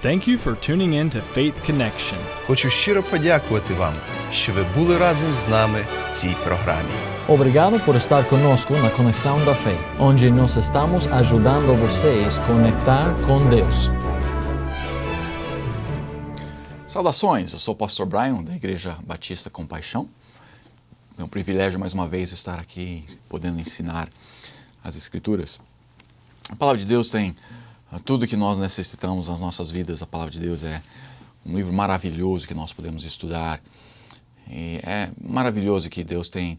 Thank you for tuning in to Faith Connection. Хочу щиро подякувати вам, що ви були разом з нами в цій програмі. Obrigado por estar conosco na Conexão da Fé, onde nós estamos ajudando vocês a conectar com Deus. Saudações, eu sou o pastor Brian, da Igreja Batista Compaixão. É um privilégio mais uma vez estar aqui, podendo ensinar as Escrituras. A Palavra de Deus tem tudo que nós necessitamos nas nossas vidas. A Palavra de Deus é um livro maravilhoso que nós podemos estudar. E é maravilhoso que Deus tem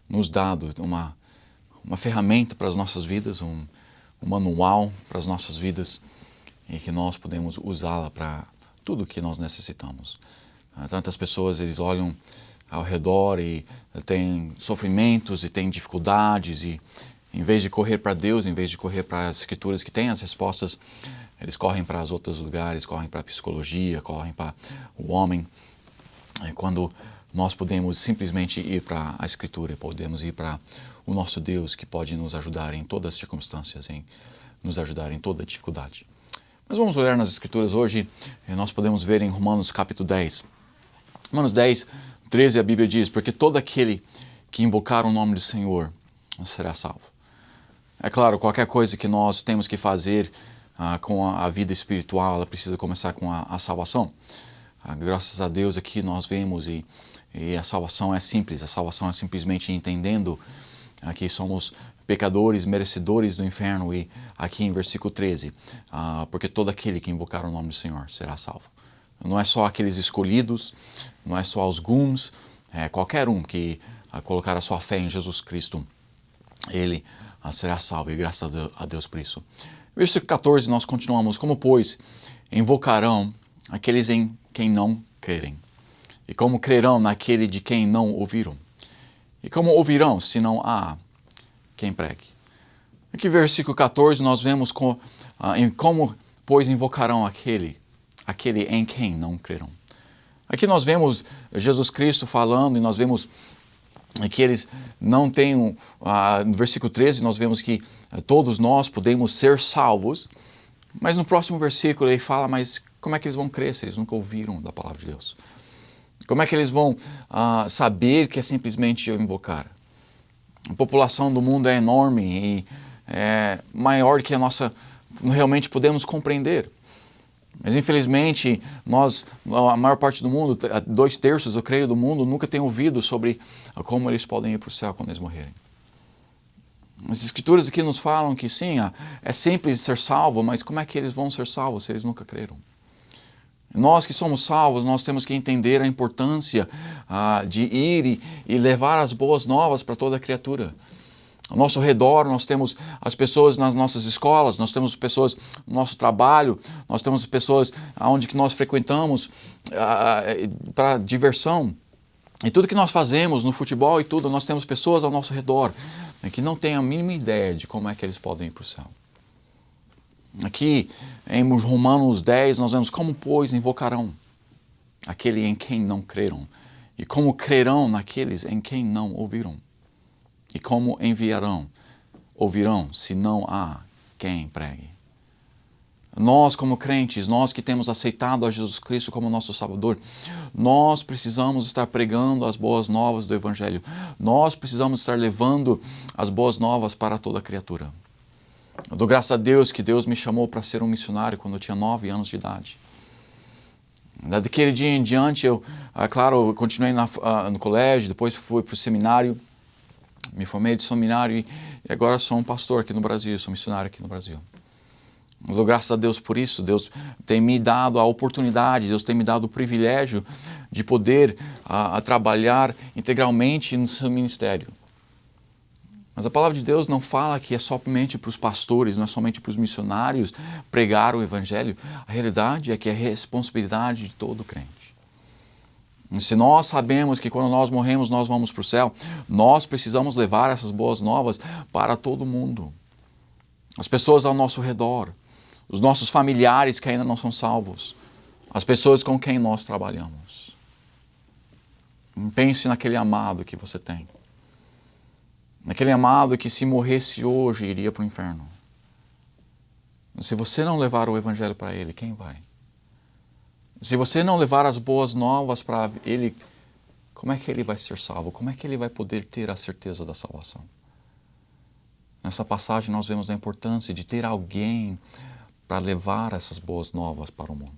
nos dado uma ferramenta para as nossas vidas, um manual para as nossas vidas, e que nós podemos usá-la para tudo que nós necessitamos. Tantas pessoas, eles olham ao redor e têm sofrimentos e têm dificuldades, e em vez de correr para Deus, em vez de correr para as Escrituras que têm as respostas, eles correm para os outros lugares, correm para a psicologia, correm para o homem. Quando nós podemos simplesmente ir para a Escritura, podemos ir para o nosso Deus, que pode nos ajudar em todas as circunstâncias, nos ajudar em toda dificuldade. Mas vamos olhar nas Escrituras hoje, e nós podemos ver em Romanos capítulo 10. Romanos 10, 13, a Bíblia diz: porque todo aquele que invocar o nome do Senhor será salvo. É claro, qualquer coisa que nós temos que fazer com a vida espiritual, ela precisa começar com a salvação. Graças a Deus aqui nós vemos e a salvação é simples. A salvação é simplesmente entendendo que somos pecadores, merecedores do inferno. E aqui em versículo 13, porque todo aquele que invocar o nome do Senhor será salvo. Não é só aqueles escolhidos, não é só alguns, é qualquer um que colocar a sua fé em Jesus Cristo, ele será salvo, e graças a Deus por isso. Versículo 14, nós continuamos: como, pois, invocarão aqueles em quem não crerem? E como crerão naquele de quem não ouviram? E como ouvirão, se não há quem pregue? Aqui, versículo 14, nós vemos como, pois, invocarão aquele em quem não crerão. Aqui nós vemos Jesus Cristo falando, e nós vemos que eles não têm, no versículo 13, nós vemos que todos nós podemos ser salvos, mas no próximo versículo ele fala: mas como é que eles vão crer se eles nunca ouviram da palavra de Deus? Como é que eles vão saber que é simplesmente eu invocar? A população do mundo é enorme e é maior que a nossa realmente podemos compreender. Mas infelizmente, a maior parte do mundo, 2/3, eu creio, do mundo, nunca tem ouvido sobre como eles podem ir para o céu quando eles morrerem. As Escrituras aqui nos falam que sim, é simples ser salvo, mas como é que eles vão ser salvos se eles nunca creram? Nós que somos salvos, nós temos que entender a importância de ir e levar as boas novas para toda a criatura. Ao nosso redor, nós temos as pessoas nas nossas escolas, nós temos pessoas no nosso trabalho, nós temos pessoas onde que nós frequentamos para diversão. E tudo que nós fazemos no futebol e tudo, nós temos pessoas ao nosso redor que não têm a mínima ideia de como é que eles podem ir para o céu. Aqui em Romanos 10, nós vemos: como, pois, invocarão aquele em quem não creram? E como crerão naqueles em quem não ouviram? E como ouvirão, se não há quem pregue? Nós, como crentes, nós que temos aceitado a Jesus Cristo como nosso Salvador, nós precisamos estar pregando as boas novas do Evangelho. Nós precisamos estar levando as boas novas para toda a criatura. Eu dou graças a Deus que Deus me chamou para ser um missionário quando eu tinha 9 anos de idade. Daquele dia em diante, eu continuei no colégio, depois fui para o seminário. Me formei de seminário e agora sou um pastor aqui no Brasil, sou missionário aqui no Brasil. Eu dou graças a Deus por isso. Deus tem me dado a oportunidade, Deus tem me dado o privilégio de poder trabalhar integralmente no seu ministério. Mas a palavra de Deus não fala que é somente para os pastores, não é somente para os missionários pregar o Evangelho. A realidade é que é responsabilidade de todo crente. Se nós sabemos que quando nós morremos nós vamos para o céu, nós precisamos levar essas boas novas para todo mundo. As pessoas ao nosso redor, os nossos familiares que ainda não são salvos, as pessoas com quem nós trabalhamos. Pense naquele amado que você tem. Naquele amado que, se morresse hoje, iria para o inferno. Se você não levar o Evangelho para ele, quem vai? Se você não levar as boas novas para ele, como é que ele vai ser salvo? Como é que ele vai poder ter a certeza da salvação? Nessa passagem nós vemos a importância de ter alguém para levar essas boas novas para o mundo.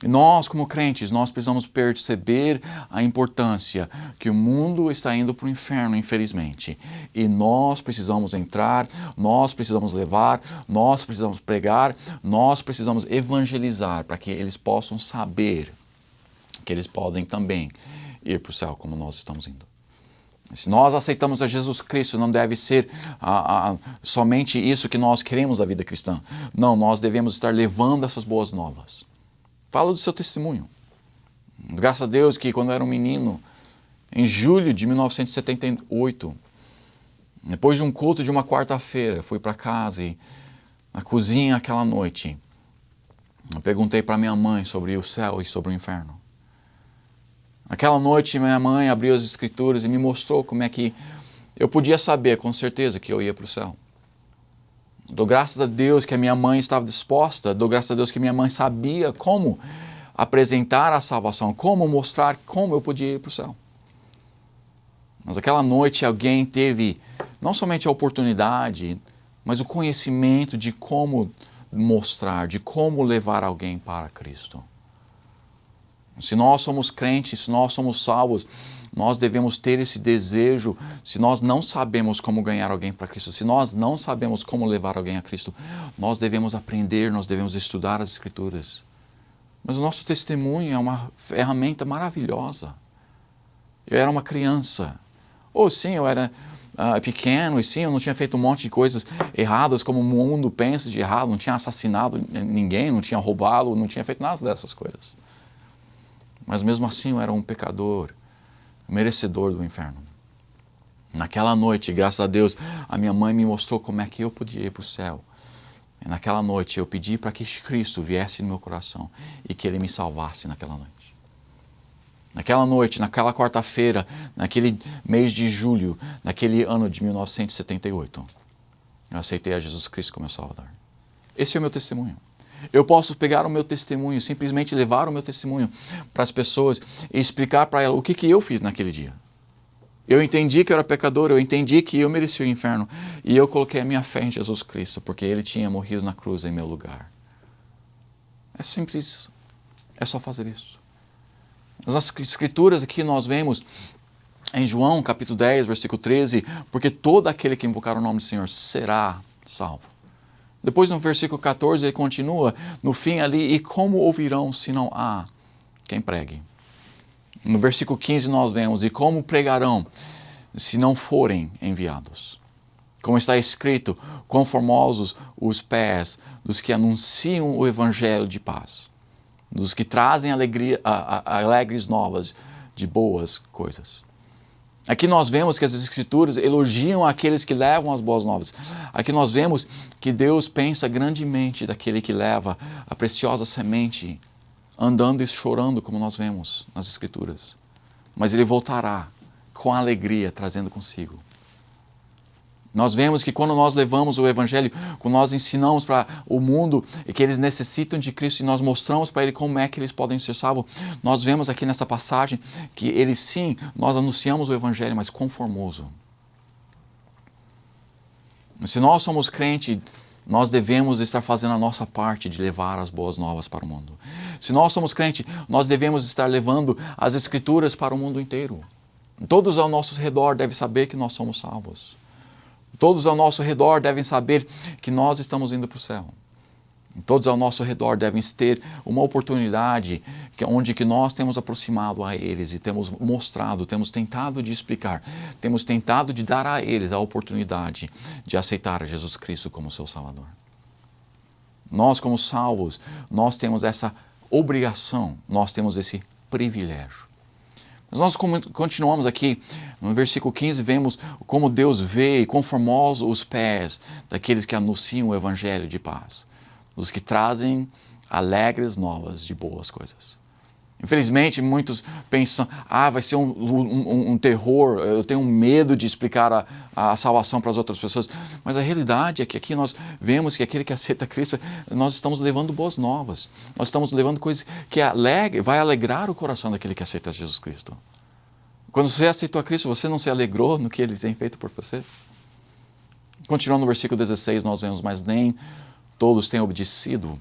E nós, como crentes, nós precisamos perceber a importância que o mundo está indo para o inferno, infelizmente. E nós precisamos entrar, nós precisamos levar, nós precisamos pregar, nós precisamos evangelizar para que eles possam saber que eles podem também ir para o céu como nós estamos indo. Se nós aceitamos a Jesus Cristo, não deve ser somente isso que nós queremos da vida cristã. Não, nós devemos estar levando essas boas novas. Fala do seu testemunho. Graças a Deus que quando eu era um menino, em julho de 1978, depois de um culto de uma quarta-feira, fui para casa e na cozinha aquela noite, eu perguntei para minha mãe sobre o céu e sobre o inferno. Naquela noite minha mãe abriu as escrituras e me mostrou como é que eu podia saber com certeza que eu ia para o céu. Dou graças a Deus que a minha mãe estava disposta, dou graças a Deus que minha mãe sabia como apresentar a salvação, como mostrar como eu podia ir para o céu. Mas aquela noite alguém teve não somente a oportunidade, mas o conhecimento de como mostrar, de como levar alguém para Cristo. Se nós somos crentes, se nós somos salvos, nós devemos ter esse desejo. Se nós não sabemos como ganhar alguém para Cristo, se nós não sabemos como levar alguém a Cristo, nós devemos aprender, nós devemos estudar as Escrituras. Mas o nosso testemunho é uma ferramenta maravilhosa. Eu era uma criança. Ou sim, eu era pequeno e sim, eu não tinha feito um monte de coisas erradas como o mundo pensa de errado, não tinha assassinado ninguém, não tinha roubado, não tinha feito nada dessas coisas. Mas mesmo assim eu era um pecador, merecedor do inferno. Naquela noite, graças a Deus, a minha mãe me mostrou como é que eu podia ir para o céu. E naquela noite eu pedi para que Cristo viesse no meu coração e que Ele me salvasse naquela noite. Naquela noite, naquela quarta-feira, naquele mês de julho, naquele ano de 1978, eu aceitei a Jesus Cristo como meu Salvador. Esse é o meu testemunho. Eu posso pegar o meu testemunho, simplesmente levar o meu testemunho para as pessoas e explicar para elas o que eu fiz naquele dia. Eu entendi que eu era pecador, eu entendi que eu merecia o inferno e eu coloquei a minha fé em Jesus Cristo, porque Ele tinha morrido na cruz em meu lugar. É simples, é só fazer isso. Nas Escrituras aqui nós vemos em João capítulo 10, versículo 13, porque todo aquele que invocar o nome do Senhor será salvo. Depois no versículo 14 ele continua, no fim ali, e como ouvirão se não há quem pregue? No versículo 15 nós vemos, e como pregarão se não forem enviados? Como está escrito, quão formosos os pés dos que anunciam o evangelho de paz, dos que trazem alegres novas de boas coisas. Aqui nós vemos que as Escrituras elogiam aqueles que levam as boas novas. Aqui nós vemos que Deus pensa grandemente daquele que leva a preciosa semente, andando e chorando, como nós vemos nas Escrituras. Mas Ele voltará com alegria, trazendo consigo. Nós vemos que quando nós levamos o Evangelho, quando nós ensinamos para o mundo que eles necessitam de Cristo e nós mostramos para eles como é que eles podem ser salvos, nós vemos aqui nessa passagem que eles sim, nós anunciamos o Evangelho, mas quão formoso. Se nós somos crentes, nós devemos estar fazendo a nossa parte de levar as boas novas para o mundo. Se nós somos crentes, nós devemos estar levando as Escrituras para o mundo inteiro. Todos ao nosso redor devem saber que nós somos salvos. Todos ao nosso redor devem saber que nós estamos indo para o céu. Todos ao nosso redor devem ter uma oportunidade onde que nós temos aproximado a eles e temos mostrado, temos tentado de explicar, temos tentado de dar a eles a oportunidade de aceitar Jesus Cristo como seu Salvador. Nós, como salvos, nós temos essa obrigação, nós temos esse privilégio. Mas nós continuamos aqui, no versículo 15, vemos como Deus vê e quão formosos os pés daqueles que anunciam o Evangelho de paz, dos que trazem alegres novas de boas coisas. Infelizmente, muitos pensam, vai ser um terror, eu tenho medo de explicar a salvação para as outras pessoas. Mas a realidade é que aqui nós vemos que aquele que aceita Cristo, nós estamos levando boas novas. Nós estamos levando coisas que vai alegrar o coração daquele que aceita Jesus Cristo. Quando você aceitou a Cristo, você não se alegrou no que Ele tem feito por você? Continuando no versículo 16, nós vemos, mas nem todos têm obedecido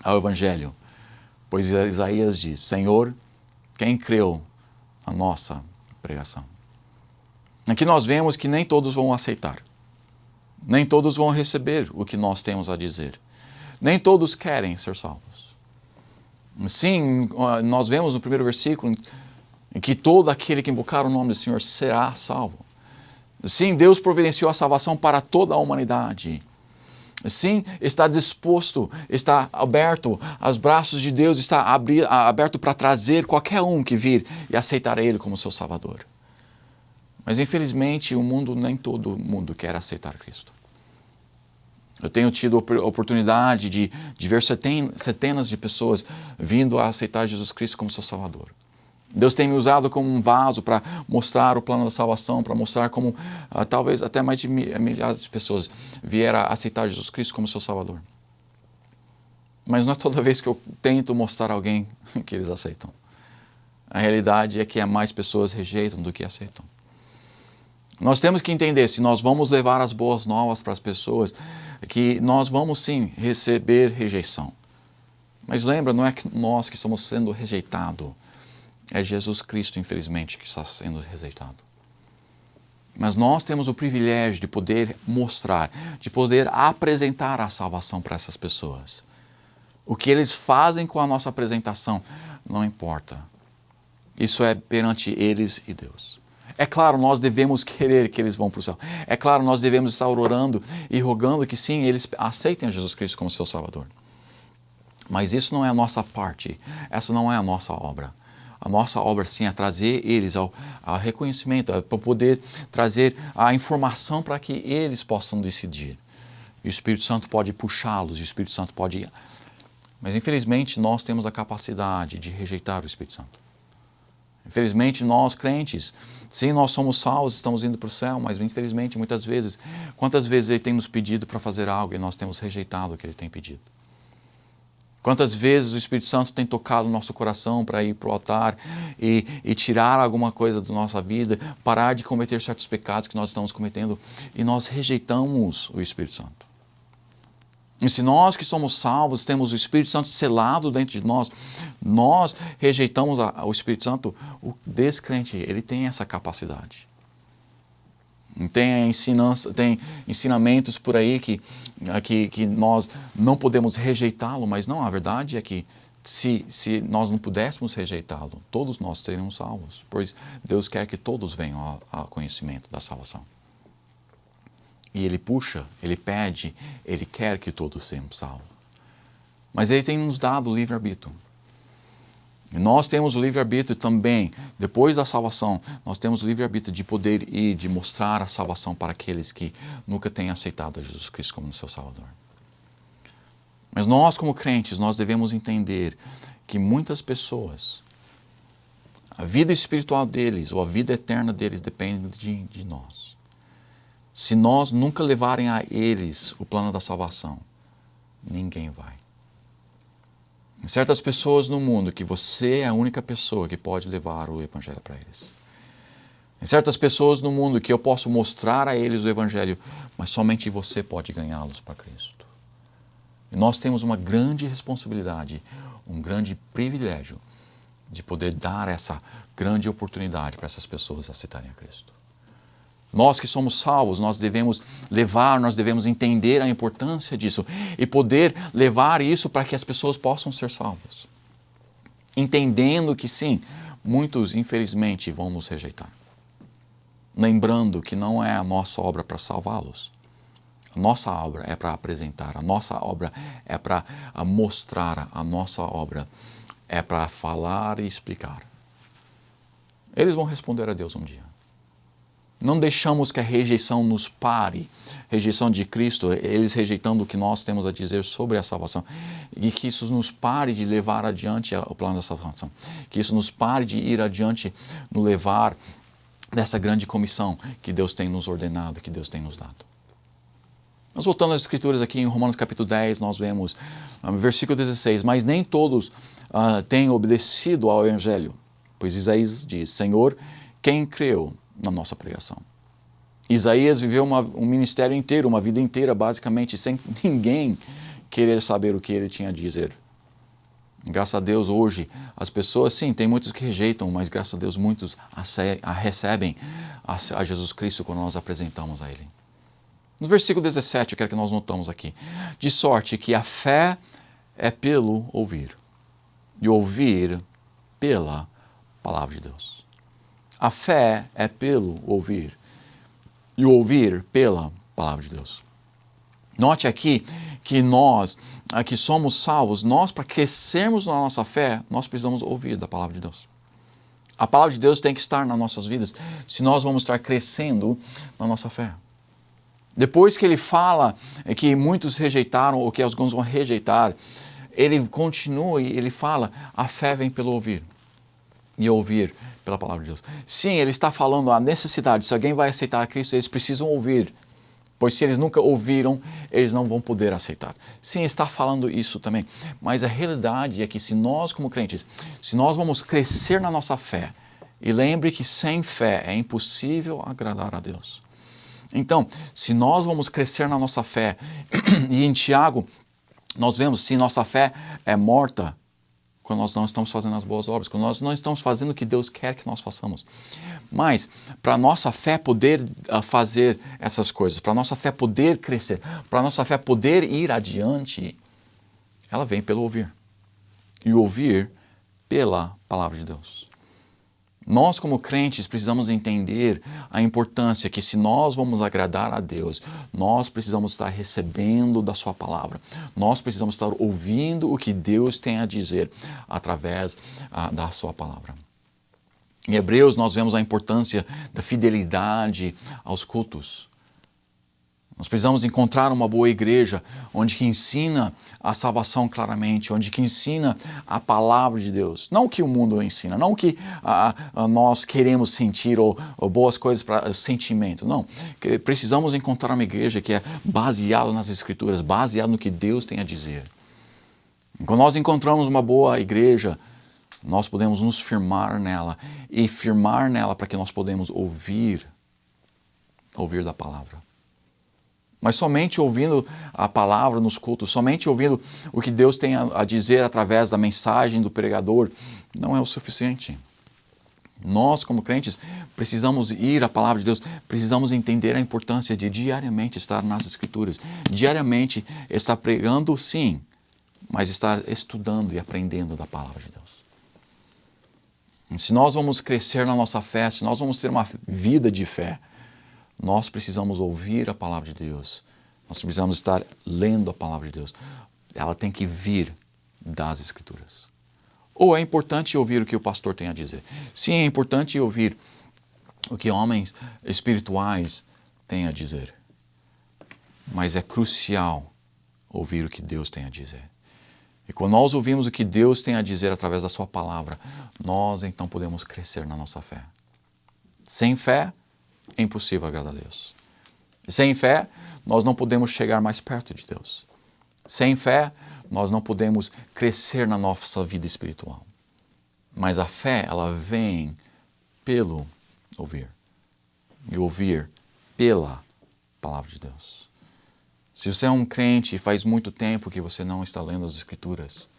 ao Evangelho. Pois Isaías diz, Senhor, quem creu na nossa pregação? Aqui nós vemos que nem todos vão aceitar. Nem todos vão receber o que nós temos a dizer. Nem todos querem ser salvos. Sim, nós vemos no primeiro versículo em que todo aquele que invocar o nome do Senhor será salvo. Sim, Deus providenciou a salvação para toda a humanidade. Sim, está disposto, está aberto aos braços de Deus, está aberto para trazer qualquer um que vir e aceitar Ele como seu Salvador. Mas infelizmente nem todo mundo quer aceitar Cristo. Eu tenho tido a oportunidade de ver centenas de pessoas vindo a aceitar Jesus Cristo como seu Salvador. Deus tem me usado como um vaso para mostrar o plano da salvação, para mostrar como talvez até mais de milhares de pessoas vieram a aceitar Jesus Cristo como seu Salvador. Mas não é toda vez que eu tento mostrar a alguém que eles aceitam. A realidade é que mais pessoas rejeitam do que aceitam. Nós temos que entender, se nós vamos levar as boas novas para as pessoas, que nós vamos sim receber rejeição. Mas lembra, não é que nós que estamos sendo rejeitados. É Jesus Cristo, infelizmente, que está sendo rejeitado. Mas nós temos o privilégio de poder mostrar, de poder apresentar a salvação para essas pessoas. O que eles fazem com a nossa apresentação não importa. Isso é perante eles e Deus. É claro, nós devemos querer que eles vão para o céu. É claro, nós devemos estar orando e rogando que sim, eles aceitem a Jesus Cristo como seu Salvador. Mas isso não é a nossa parte. Essa não é a nossa obra. A nossa obra, sim, é trazer eles ao reconhecimento, para poder trazer a informação para que eles possam decidir. E o Espírito Santo pode puxá-los, o Espírito Santo pode ir. Mas, infelizmente, nós temos a capacidade de rejeitar o Espírito Santo. Infelizmente, nós, crentes, sim, nós somos salvos, estamos indo para o céu, mas, infelizmente, muitas vezes, quantas vezes Ele tem nos pedido para fazer algo e nós temos rejeitado o que Ele tem pedido? Quantas vezes o Espírito Santo tem tocado o nosso coração para ir para o altar e tirar alguma coisa da nossa vida, parar de cometer certos pecados que nós estamos cometendo e nós rejeitamos o Espírito Santo. E se nós que somos salvos temos o Espírito Santo selado dentro de nós rejeitamos o Espírito Santo, o descrente, ele tem essa capacidade. Tem ensinamentos por aí que nós não podemos rejeitá-lo, mas não, a verdade é que se nós não pudéssemos rejeitá-lo, todos nós seríamos salvos, pois Deus quer que todos venham ao conhecimento da salvação. E Ele puxa, Ele pede, Ele quer que todos sejam salvos. Mas Ele tem nos dado o livre-arbítrio. E nós temos o livre-arbítrio também, depois da salvação, nós temos o livre-arbítrio de poder ir, de mostrar a salvação para aqueles que nunca têm aceitado a Jesus Cristo como seu Salvador. Mas nós, como crentes, nós devemos entender que muitas pessoas, a vida espiritual deles, ou a vida eterna deles, depende de nós. Se nós nunca levarem a eles o plano da salvação, ninguém vai. Certas pessoas no mundo que você é a única pessoa que pode levar o Evangelho para eles. Certas pessoas no mundo que eu posso mostrar a eles o Evangelho, mas somente você pode ganhá-los para Cristo. E nós temos uma grande responsabilidade, um grande privilégio de poder dar essa grande oportunidade para essas pessoas aceitarem a Cristo. Nós que somos salvos, nós devemos levar, nós devemos entender a importância disso e poder levar isso para que as pessoas possam ser salvas. Entendendo que sim, muitos infelizmente vão nos rejeitar. Lembrando que não é a nossa obra para salvá-los. A nossa obra é para apresentar, a nossa obra é para mostrar, a nossa obra é para falar e explicar. Eles vão responder a Deus um dia. Não deixamos que a rejeição nos pare. Rejeição de Cristo, eles rejeitando o que nós temos a dizer sobre a salvação. E que isso nos pare de levar adiante o plano da salvação. Que isso nos pare de ir adiante no levar dessa grande comissão que Deus tem nos ordenado, que Deus tem nos dado. Nós voltando às Escrituras aqui em Romanos capítulo 10, nós vemos versículo 16, mas nem todos têm obedecido ao Evangelho, pois Isaías diz, Senhor, quem creu na nossa pregação? Isaías viveu um ministério inteiro, uma vida inteira, basicamente, sem ninguém querer saber o que ele tinha a dizer. Graças a Deus, hoje, as pessoas, sim, tem muitos que rejeitam, mas graças a Deus, muitos recebem a Jesus Cristo quando nós apresentamos a Ele. No versículo 17, eu quero que nós notamos aqui. De sorte que a fé é pelo ouvir, e ouvir pela palavra de Deus. A fé é pelo ouvir, e ouvir pela palavra de Deus. Note aqui que nós, que somos salvos, nós para crescermos na nossa fé, nós precisamos ouvir da palavra de Deus. A palavra de Deus tem que estar nas nossas vidas, se nós vamos estar crescendo na nossa fé. Depois que ele fala que muitos rejeitaram, ou que alguns vão rejeitar, ele continua e ele fala, a fé vem pelo ouvir. E ouvir pela palavra de Deus. Sim, ele está falando a necessidade, se alguém vai aceitar a Cristo, eles precisam ouvir. Pois se eles nunca ouviram, eles não vão poder aceitar. Sim, está falando isso também. Mas a realidade é que se nós como crentes, se nós vamos crescer na nossa fé, e lembre que sem fé é impossível agradar a Deus. Então, se nós vamos crescer na nossa fé, e em Tiago, nós vemos se nossa fé é morta, quando nós não estamos fazendo as boas obras, quando nós não estamos fazendo o que Deus quer que nós façamos. Mas, para a nossa fé poder fazer essas coisas, para a nossa fé poder crescer, para a nossa fé poder ir adiante, ela vem pelo ouvir. E ouvir pela palavra de Deus. Nós, como crentes, precisamos entender a importância que se nós vamos agradar a Deus, nós precisamos estar recebendo da sua palavra. Nós precisamos estar ouvindo o que Deus tem a dizer através da sua palavra. Em Hebreus, nós vemos a importância da fidelidade aos cultos. Nós precisamos encontrar uma boa igreja onde que ensina a salvação claramente, onde que ensina a palavra de Deus. Não o que o mundo ensina, não o que nós queremos sentir ou boas coisas para sentimento. Não, precisamos encontrar uma igreja que é baseada nas Escrituras, baseada no que Deus tem a dizer. Quando nós encontramos uma boa igreja, nós podemos nos firmar nela e firmar nela para que nós podemos ouvir da palavra. Mas somente ouvindo a palavra nos cultos, somente ouvindo o que Deus tem a dizer através da mensagem do pregador, não é o suficiente. Nós, como crentes, precisamos ir à palavra de Deus, precisamos entender a importância de diariamente estar nas Escrituras, diariamente estar pregando, sim, mas estar estudando e aprendendo da palavra de Deus. Se nós vamos crescer na nossa fé, se nós vamos ter uma vida de fé, nós precisamos ouvir a palavra de Deus. Nós precisamos estar lendo a palavra de Deus. Ela tem que vir das Escrituras. Ou é importante ouvir o que o pastor tem a dizer. Sim, é importante ouvir o que homens espirituais têm a dizer. Mas é crucial ouvir o que Deus tem a dizer. E quando nós ouvimos o que Deus tem a dizer através da sua palavra, nós então podemos crescer na nossa fé. Sem fé, é impossível agradar a Deus. Sem fé, nós não podemos chegar mais perto de Deus. Sem fé, nós não podemos crescer na nossa vida espiritual. Mas a fé, ela vem pelo ouvir. E ouvir pela palavra de Deus. Se você é um crente e faz muito tempo que você não está lendo as Escrituras,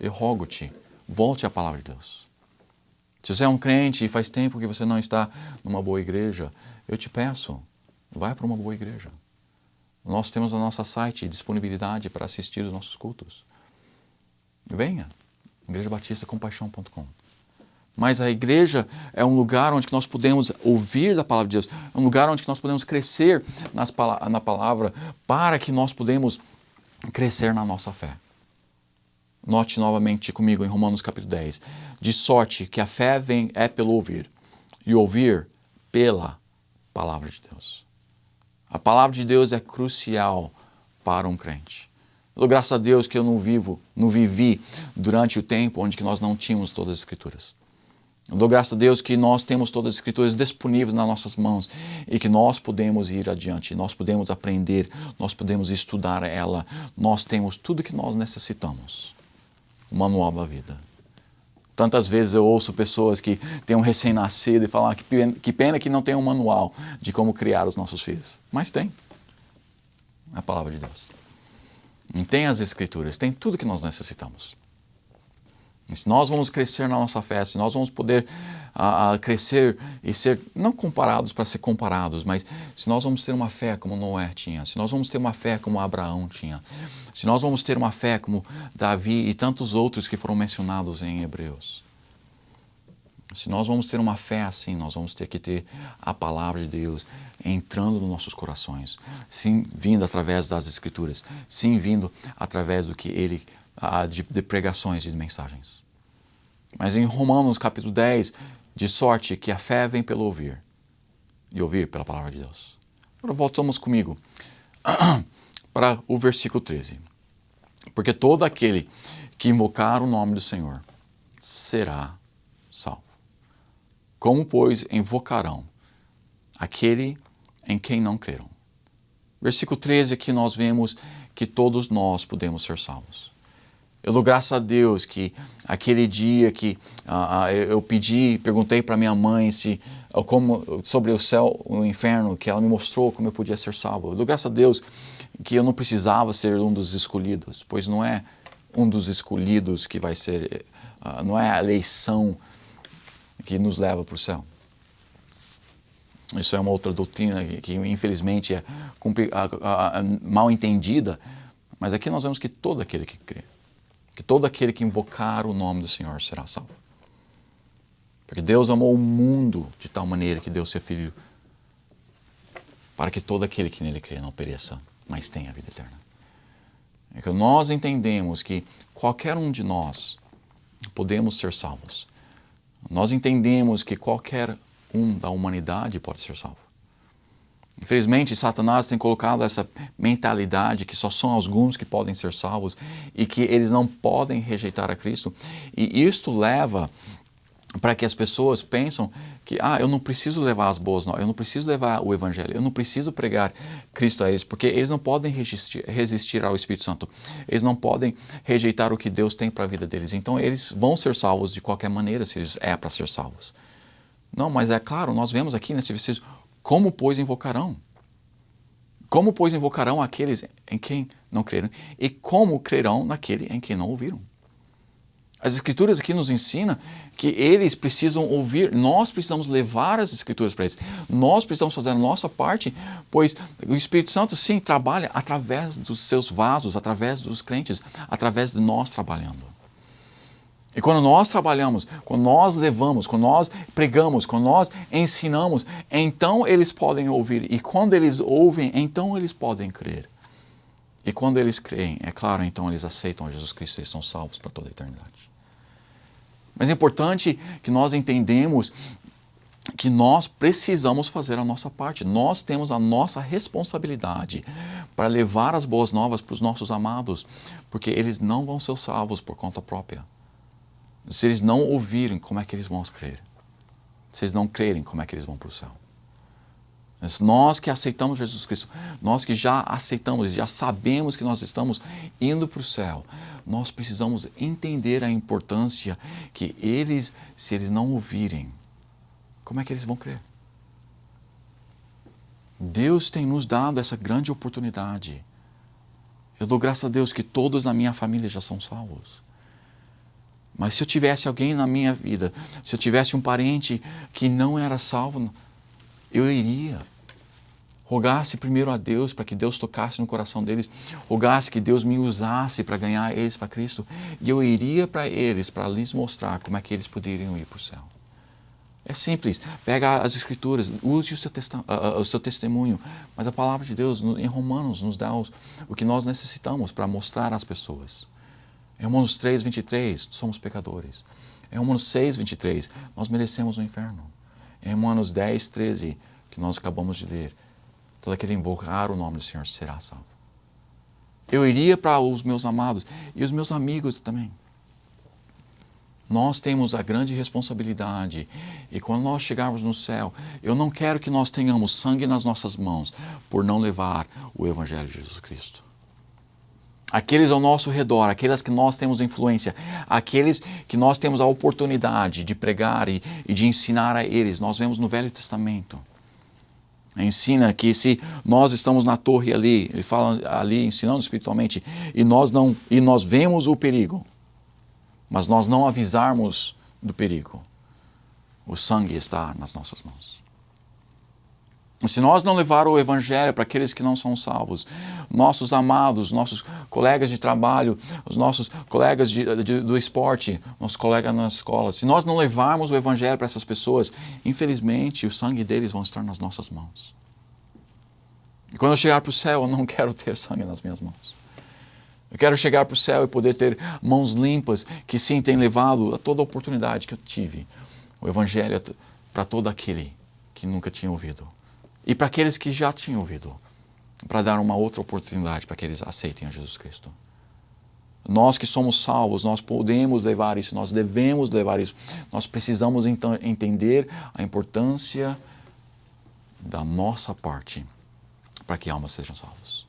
eu rogo-te, volte à palavra de Deus. Se você é um crente e faz tempo que você não está numa boa igreja, eu te peço, vai para uma boa igreja. Nós temos no nosso site disponibilidade para assistir os nossos cultos. Venha, igrejabatista-compaixão.com. Mas a igreja é um lugar onde nós podemos ouvir da palavra de Deus, é um lugar onde nós podemos crescer na palavra para que nós podemos crescer na nossa fé. Note novamente comigo em Romanos capítulo 10. De sorte que a fé é pelo ouvir, e ouvir pela Palavra de Deus. A palavra de Deus é crucial para um crente. Eu dou graças a Deus que eu não vivi durante o tempo onde que nós não tínhamos todas as Escrituras. Eu dou graças a Deus que nós temos todas as Escrituras disponíveis nas nossas mãos e que nós podemos ir adiante, nós podemos aprender, nós podemos estudar ela, nós temos tudo que nós necessitamos. O manual da vida. Tantas vezes eu ouço pessoas que têm um recém-nascido e falam que pena que não tem um manual de como criar os nossos filhos. Mas tem. É a palavra de Deus. E tem as Escrituras, tem tudo que nós necessitamos. E se nós vamos crescer na nossa fé, se nós vamos poder crescer e ser, não comparados para ser comparados, mas se nós vamos ter uma fé como Noé tinha, se nós vamos ter uma fé como Abraão tinha, se nós vamos ter uma fé como Davi e tantos outros que foram mencionados em Hebreus, se nós vamos ter uma fé assim, nós vamos ter que ter a palavra de Deus entrando nos nossos corações, sim, vindo através das Escrituras, sim, vindo através do que ele de pregações e de mensagens. Mas em Romanos capítulo 10, de sorte que a fé vem pelo ouvir, e ouvir pela palavra de Deus. Agora voltamos comigo para o versículo 13. Porque todo aquele que invocar o nome do Senhor será salvo. Como, pois, invocarão aquele em quem não creram? Versículo 13, aqui nós vemos que todos nós podemos ser salvos. Eu dou graças a Deus que aquele dia que eu perguntei para minha mãe sobre o céu e o inferno, que ela me mostrou como eu podia ser salvo. Eu dou graças a Deus que eu não precisava ser um dos escolhidos, pois não é um dos escolhidos que vai ser, não é a eleição que nos leva para o céu. Isso é uma outra doutrina que infelizmente é mal entendida, mas aqui nós vemos que todo aquele que crê, que todo aquele que invocar o nome do Senhor será salvo. Porque Deus amou o mundo de tal maneira que deu seu Filho para que todo aquele que nele crê não pereça, mas tenha a vida eterna. É que nós entendemos que qualquer um de nós podemos ser salvos. Nós entendemos que qualquer um da humanidade pode ser salvo. Infelizmente, Satanás tem colocado essa mentalidade que só são alguns que podem ser salvos e que eles não podem rejeitar a Cristo. E isto leva para que as pessoas pensam que eu não preciso levar as boas novas, eu não preciso levar o Evangelho, eu não preciso pregar Cristo a eles, porque eles não podem resistir ao Espírito Santo. Eles não podem rejeitar o que Deus tem para a vida deles. Então, eles vão ser salvos de qualquer maneira, se eles para ser salvos. Não, mas é claro, nós vemos aqui nesse versículo, como, pois, invocarão? Como, pois, invocarão aqueles em quem não creram? E como crerão naquele em quem não ouviram? As Escrituras aqui nos ensinam que eles precisam ouvir, nós precisamos levar as Escrituras para eles. Nós precisamos fazer a nossa parte, pois o Espírito Santo, sim, trabalha através dos seus vasos, através dos crentes, através de nós trabalhando. E quando nós trabalhamos, quando nós levamos, quando nós pregamos, quando nós ensinamos, então eles podem ouvir. E quando eles ouvem, então eles podem crer. E quando eles creem, é claro, então eles aceitam a Jesus Cristo e eles são salvos para toda a eternidade. Mas é importante que nós entendamos que nós precisamos fazer a nossa parte. Nós temos a nossa responsabilidade para levar as boas novas para os nossos amados, porque eles não vão ser salvos por conta própria. Se eles não ouvirem, como é que eles vão crer? Se eles não crerem, como é que eles vão para o céu? Mas nós que aceitamos Jesus Cristo, nós que já aceitamos, já sabemos que nós estamos indo para o céu, nós precisamos entender a importância que eles, se eles não ouvirem, como é que eles vão crer? Deus tem nos dado essa grande oportunidade. Eu dou graças a Deus que todos na minha família já são salvos. Mas se eu tivesse alguém na minha vida, se eu tivesse um parente que não era salvo, eu iria. Rogasse primeiro a Deus para que Deus tocasse no coração deles, rogasse que Deus me usasse para ganhar eles para Cristo, e eu iria para eles, para lhes mostrar como é que eles poderiam ir para o céu. É simples, pega as Escrituras, use o seu testemunho, mas a palavra de Deus em Romanos nos dá o que nós necessitamos para mostrar às pessoas. Em Romanos 3, 23, somos pecadores. Em Romanos 6, 23, nós merecemos o inferno. Em Romanos 10, 13, que nós acabamos de ler, todo aquele invocar o nome do Senhor será salvo. Eu iria para os meus amados e os meus amigos também. Nós temos a grande responsabilidade e quando nós chegarmos no céu, eu não quero que nós tenhamos sangue nas nossas mãos por não levar o Evangelho de Jesus Cristo. Aqueles ao nosso redor, aqueles que nós temos influência, aqueles que nós temos a oportunidade de pregar e de ensinar a eles. Nós vemos no Velho Testamento. Ensina que se nós estamos na torre ali, ele fala ali ensinando espiritualmente, e nós vemos o perigo, mas nós não avisarmos do perigo, o sangue está nas nossas mãos. Se nós não levar o Evangelho para aqueles que não são salvos, nossos amados, nossos colegas de trabalho, os nossos colegas do esporte, nossos colegas na escola, se nós não levarmos o Evangelho para essas pessoas, infelizmente o sangue deles vão estar nas nossas mãos. E quando eu chegar para o céu, eu não quero ter sangue nas minhas mãos. Eu quero chegar para o céu e poder ter mãos limpas, que sim, têm levado a toda a oportunidade que eu tive, o Evangelho para todo aquele que nunca tinha ouvido. E para aqueles que já tinham ouvido, para dar uma outra oportunidade para que eles aceitem a Jesus Cristo. Nós que somos salvos, nós podemos levar isso, nós devemos levar isso. Nós precisamos então entender a importância da nossa parte para que almas sejam salvas.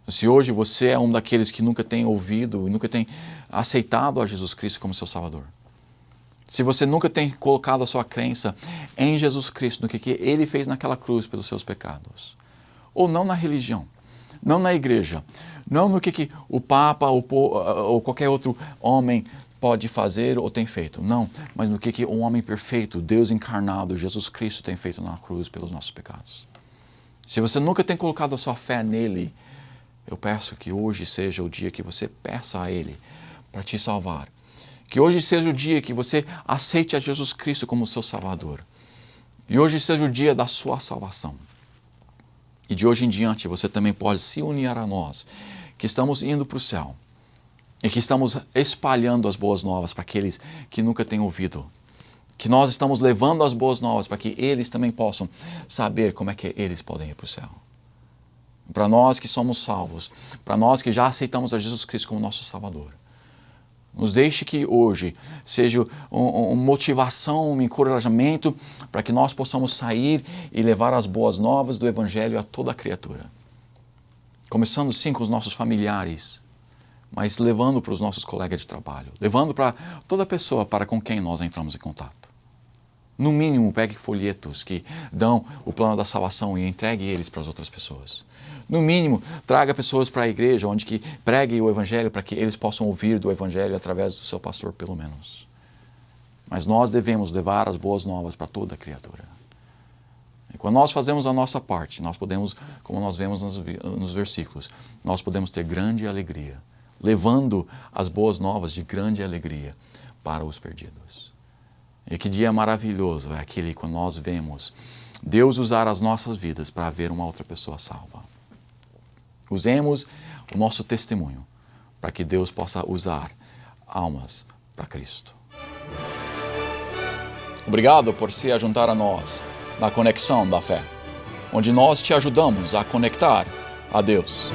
Se hoje você é um daqueles que nunca tem ouvido e nunca tem aceitado a Jesus Cristo como seu Salvador, se você nunca tem colocado a sua crença em Jesus Cristo, no que Ele fez naquela cruz pelos seus pecados, ou não na religião, não na igreja, não no que o Papa ou qualquer outro homem pode fazer ou tem feito, não, mas no que um homem perfeito, Deus encarnado, Jesus Cristo tem feito na cruz pelos nossos pecados. Se você nunca tem colocado a sua fé nele, eu peço que hoje seja o dia que você peça a Ele para te salvar. Que hoje seja o dia que você aceite a Jesus Cristo como seu Salvador. E hoje seja o dia da sua salvação. E de hoje em diante você também pode se unir a nós, que estamos indo para o céu. E que estamos espalhando as boas novas para aqueles que nunca têm ouvido. Que nós estamos levando as boas novas para que eles também possam saber como é que eles podem ir para o céu. Para nós que somos salvos, para nós que já aceitamos a Jesus Cristo como nosso Salvador. Nos deixe que hoje seja uma motivação, um encorajamento para que nós possamos sair e levar as boas novas do Evangelho a toda a criatura. Começando sim com os nossos familiares, mas levando para os nossos colegas de trabalho, levando para toda pessoa para com quem nós entramos em contato. No mínimo, pegue folhetos que dão o plano da salvação e entregue eles para as outras pessoas. No mínimo, traga pessoas para a igreja, onde que pregue o Evangelho para que eles possam ouvir do Evangelho através do seu pastor, pelo menos. Mas nós devemos levar as boas novas para toda a criatura. E quando nós fazemos a nossa parte, nós podemos, como nós vemos nos versículos, nós podemos ter grande alegria, levando as boas novas de grande alegria para os perdidos. E que dia maravilhoso é aquele quando nós vemos Deus usar as nossas vidas para ver uma outra pessoa salva. Usemos o nosso testemunho para que Deus possa usar almas para Cristo. Obrigado por se ajuntar a nós na Conexão da Fé, onde nós te ajudamos a conectar a Deus.